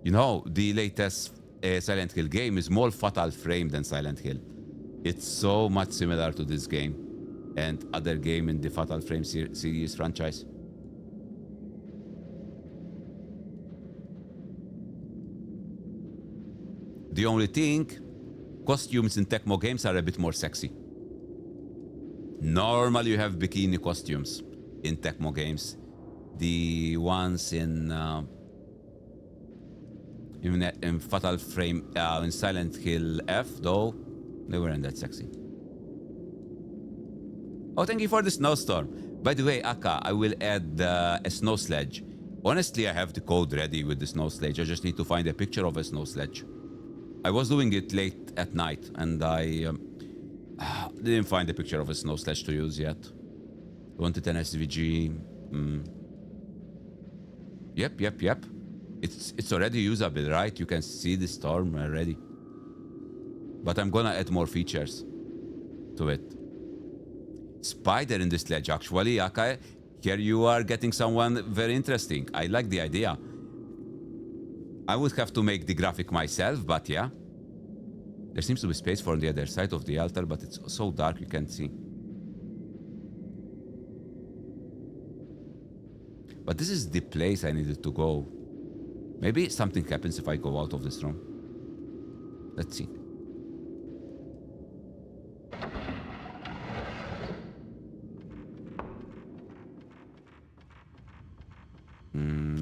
You know, the latest Silent Hill game is more Fatal Frame than Silent Hill. It's so much similar to this game and other game in the Fatal Frame series franchise. The only thing, costumes in Tecmo games are a bit more sexy. Normally you have bikini costumes in Tecmo games. The ones in Fatal Frame, in Silent Hill F, though, they weren't that sexy. Oh, thank you for the snowstorm. By the way, Aka, I will add a snow sledge. Honestly, I have the code ready with the snow sledge. I just need to find a picture of a snow sledge. I was doing it late at night, and I didn't find a picture of a snow sledge to use yet. Wanted an SVG. Yep. It's already usable, right? You can see the storm already. But I'm gonna add more features to it. Spider in the sledge, actually, Akai. Here you are getting someone very interesting. I like the idea. I would have to make the graphic myself, but yeah. There seems to be space for the other side of the altar, but it's so dark you can't see. But this is the place I needed to go. Maybe something happens if I go out of this room. Let's see.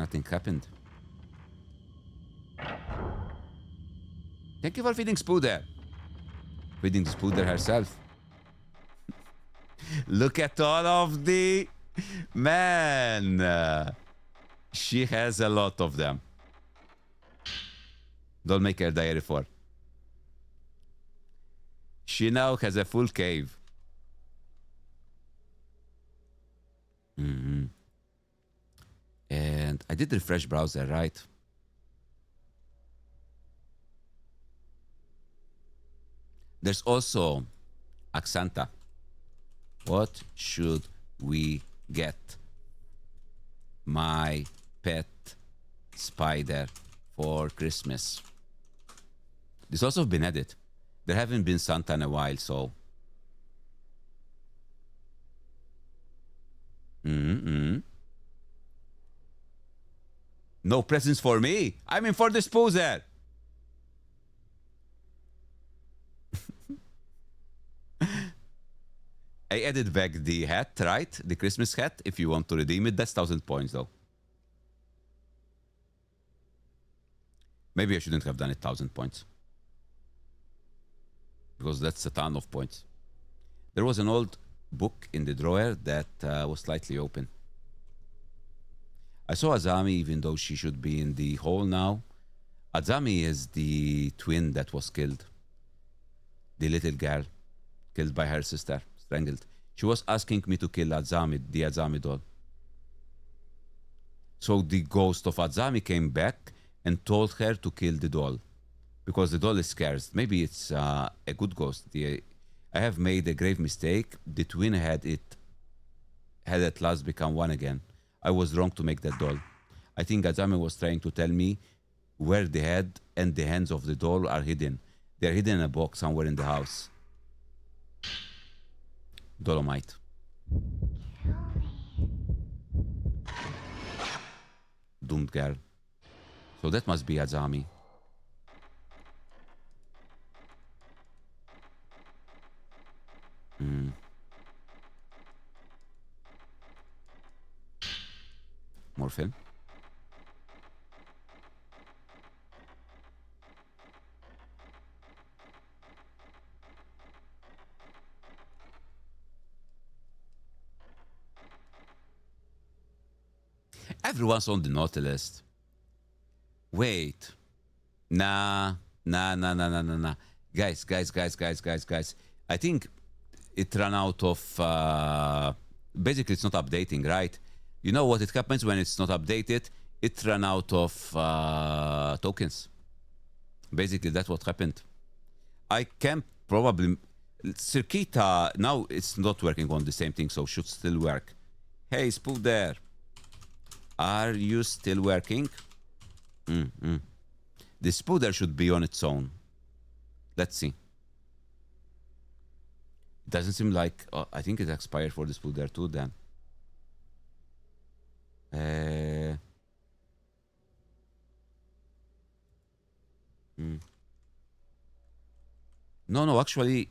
Nothing happened. Thank you for feeding Spooder. Feeding Spooder herself. Look at all of the... Man. She has a lot of them. Don't make her diary 4. She now has a full cave. And I did refresh browser, right? There's also Axanta. What should we get my pet spider for Christmas? This also been added. There haven't been Santa in a while, so... No presents for me. I mean for the spoozer. I added back the hat, right? The Christmas hat. If you want to redeem it, that's 1,000 points, though. Maybe I shouldn't have done it 1,000 points. Because that's a ton of points. There was an old book in the drawer that was slightly open. I saw Azami, even though she should be in the hole now. Azami is the twin that was killed. The little girl killed by her sister, strangled. She was asking me to kill Azami, the Azami doll. So the ghost of Azami came back and told her to kill the doll. Because the doll is scared. Maybe it's a good ghost. I have made a grave mistake. The twin had at last become one again. I was wrong to make that doll. I think Azami was trying to tell me where the head and the hands of the doll are hidden. They're hidden in a box somewhere in the house. Dolomite. Doomed girl. So that must be Azami. More film. Everyone's on the Nautilus. Wait. Nah. Guys. I think it ran out of... basically, it's not updating, right? You know what it happens when it's not updated? It ran out of tokens. Basically, that's what happened. I can probably... Circuita, now it's not working on the same thing, so should still work. Hey, Spoof there. Are you still working? The spooder should be on its own. Let's see. It doesn't seem like... I think it expired for the spooder too then. No, actually...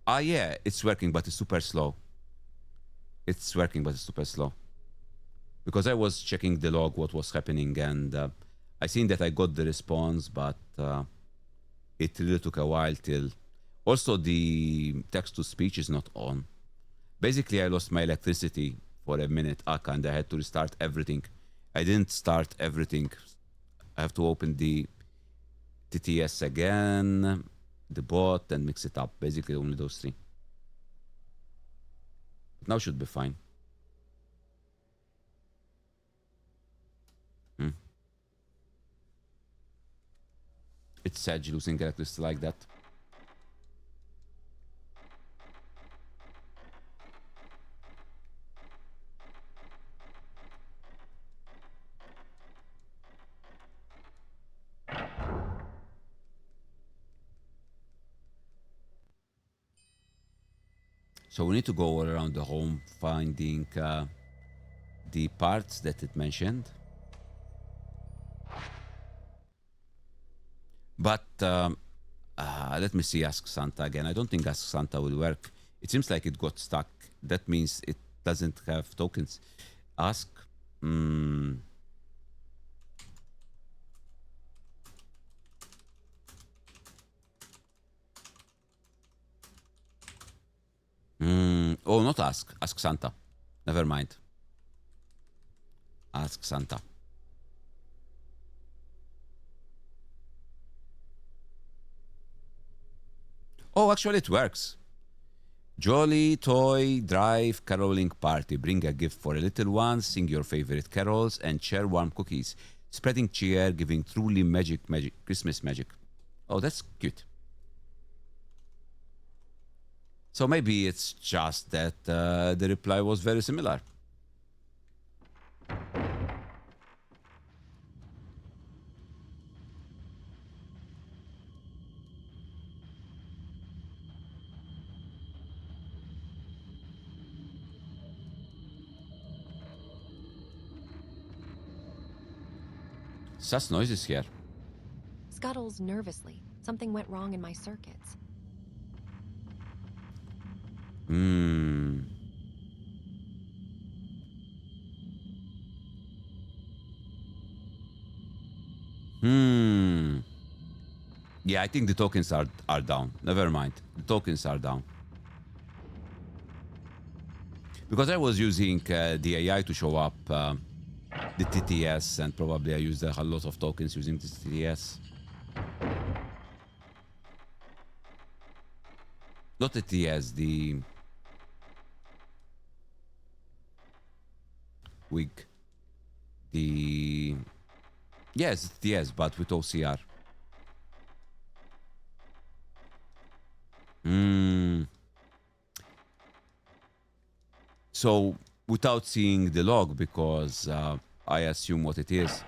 yeah, it's working, but it's super slow. It's working, but it's super slow. Because I was checking the log, what was happening, and I seen that I got the response, but it really took a while till... Also, the text-to-speech is not on. Basically, I lost my electricity for a minute, and I had to restart everything. I didn't start everything. I have to open the TTS again, the bot, and mix it up. Basically, only those three. Now should be fine. It's sad losing electricity like that. So we need to go all around the home finding the parts that it mentioned. But let me see, Ask Santa again. I don't think Ask Santa will work. It seems like it got stuck. That means it doesn't have tokens. Ask. Hmm. Oh, not ask. Ask Santa. Never mind. Ask Santa. Oh, actually, it works. Jolly toy drive caroling party. Bring a gift for a little one, sing your favorite carols, and share warm cookies. Spreading cheer, giving truly magic, Christmas magic. Oh, that's cute. So maybe it's just that the reply was very similar. Sus noises here. Scuttles nervously. Something went wrong in my circuits. Hmm. Hmm. Yeah, I think the tokens are down. Never mind. The tokens are down. Because I was using the AI to show up the TTS, and probably I used a lot of tokens using this TTS. Not the TTS, the wig. The yes, TTS, but with OCR. So without seeing the log, because I assume what it is,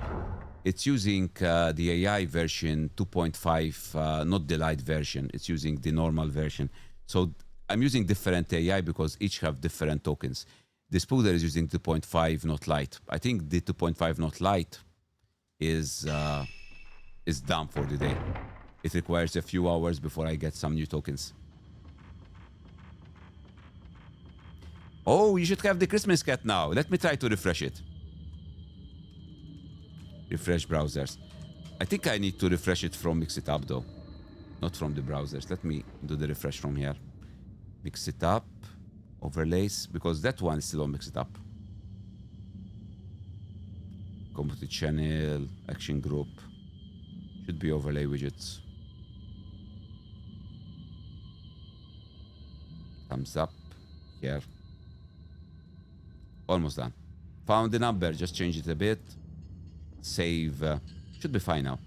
it's using the AI version 2.5, not the light version. It's using the normal version. So I'm using different AI because each have different tokens. The spooler is using 2.5, not light. I think the 2.5 not light is done for the day. It requires a few hours before I get some new tokens. Oh, you should have the Christmas cat now. Let me try to refresh it. Refresh browsers. I think I need to refresh it from Mix It Up though. Not from the browsers. Let me do the refresh from here. Mix It Up. Overlays. Because that one is still on Mix It Up. Community channel. Action group. Should be overlay widgets. Thumbs up. Here. Almost done. Found the number. Just change it a bit. Save. Should be fine now.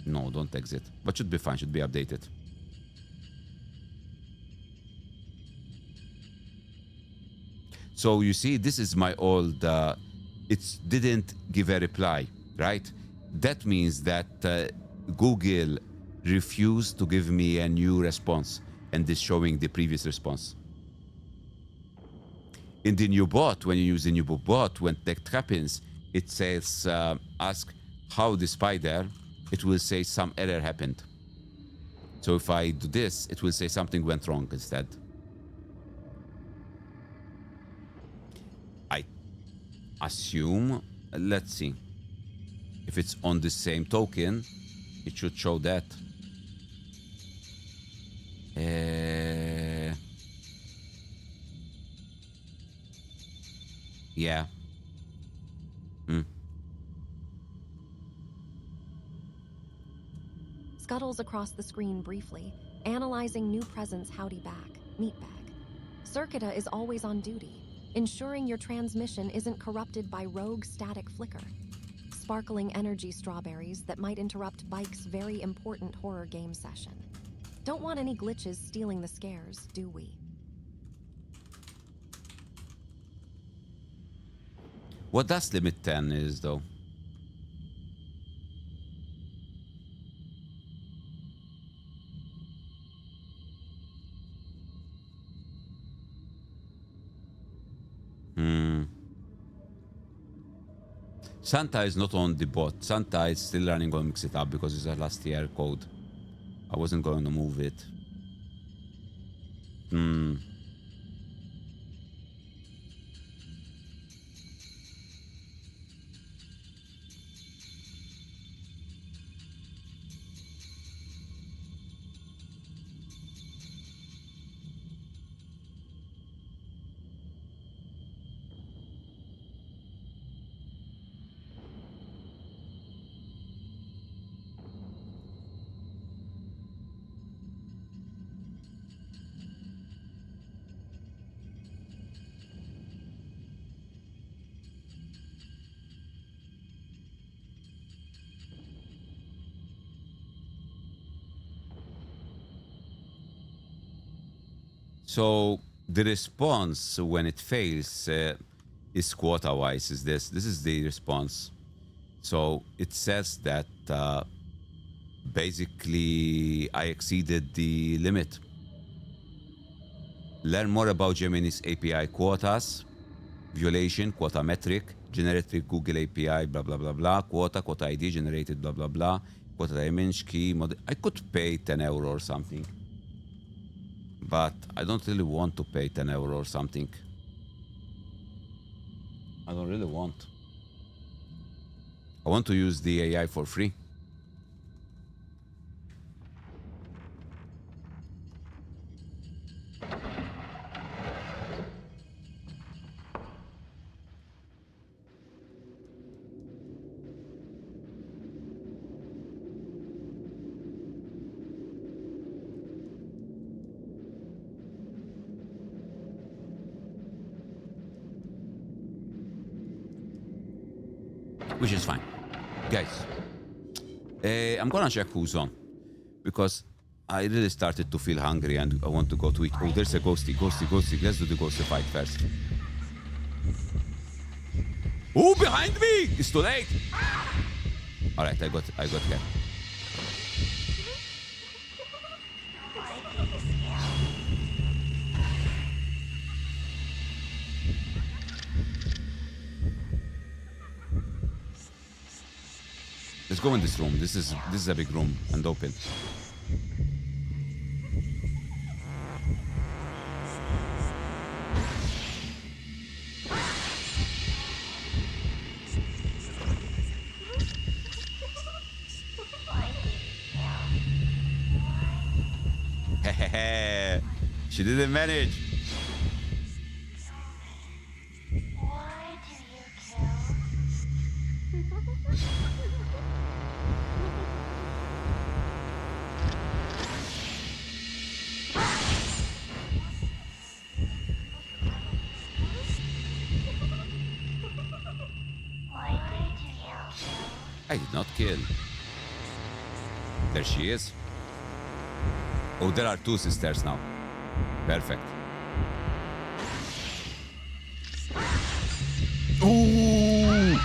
No, don't exit. But should be fine. Should be updated. So you see, this is my old... it didn't give a reply, right? That means that Google refused to give me a new response, and is showing the previous response. In the new bot, when you use the new bot, when that happens, it says, ask how the spider, it will say some error happened. So if I do this, it will say something went wrong instead. I assume, let's see. If it's on the same token, it should show that. Yeah. Scuttles across the screen briefly, analyzing new presence howdy back, meatbag. Circuita is always on duty, ensuring your transmission isn't corrupted by rogue static flicker. Sparkling energy strawberries that might interrupt Bike's very important horror game session. Don't want any glitches stealing the scares, do we? What does limit 10 is, though? Santa is not on the bot. Santa is still running on Mix It Up because it's a last year code. I wasn't going to move it. So the response when it fails is quota-wise. Is this? This is the response. So it says that basically I exceeded the limit. Learn more about Gemini's API quotas, violation, quota metric, generated Google API, blah, blah, blah, blah, quota ID generated, blah, blah, blah, quota image, key, I could pay 10 euro or something. But I don't really want to pay 10 euro or something. I don't really want. I want to use the AI for free. Which is fine. Guys, I'm gonna check who's on. Because I really started to feel hungry and I want to go to eat. Oh, there's a ghosty. Let's do the ghosty fight first. Oh, behind me! It's too late. All right, I got here. Let's go in this room. This is a big room and open. She didn't manage. Why do you kill? Why did you kill? I did not kill. There she is. Oh, there are two sisters now. Perfect. Ooh!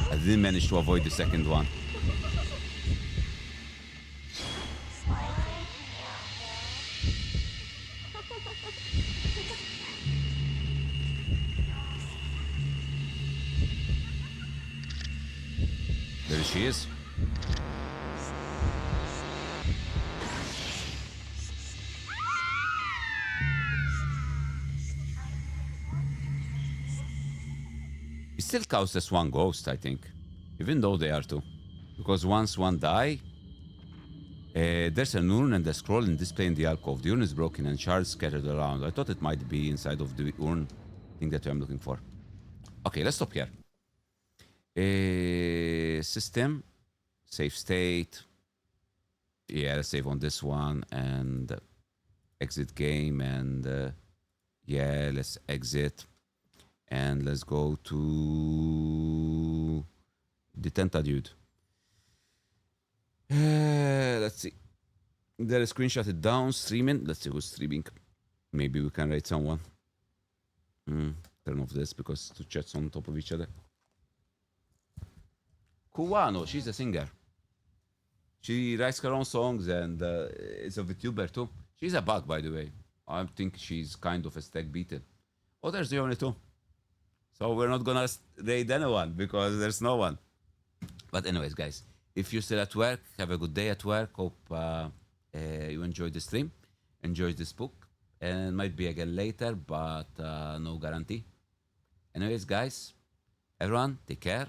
I didn't manage to avoid the second one. There she is. It still counts as one ghost, I think. Even though they are two. Because once one die, there's an urn and a scroll and display in the alcove. The urn is broken and shards scattered around. I thought it might be inside of the urn thing that I'm looking for. Okay, let's stop here. System. Save state. Yeah, let's save on this one. And exit game. And yeah, let's exit. And let's go to the Tenta dude. Let's see. There is screenshotted down, streaming. Let's see who's streaming. Maybe we can rate someone. Turn off this because two chats on top of each other. Kuwano, she's a singer. She writes her own songs and is a VTuber too. She's a bug, by the way. I think she's kind of a stack beaten. Oh, there's the only two. So we're not gonna raid anyone because there's no one. But anyways, guys, if you're still at work, have a good day at work. Hope you enjoyed the stream, enjoyed this book, and might be again later, but no guarantee. Anyways, guys, everyone, take care.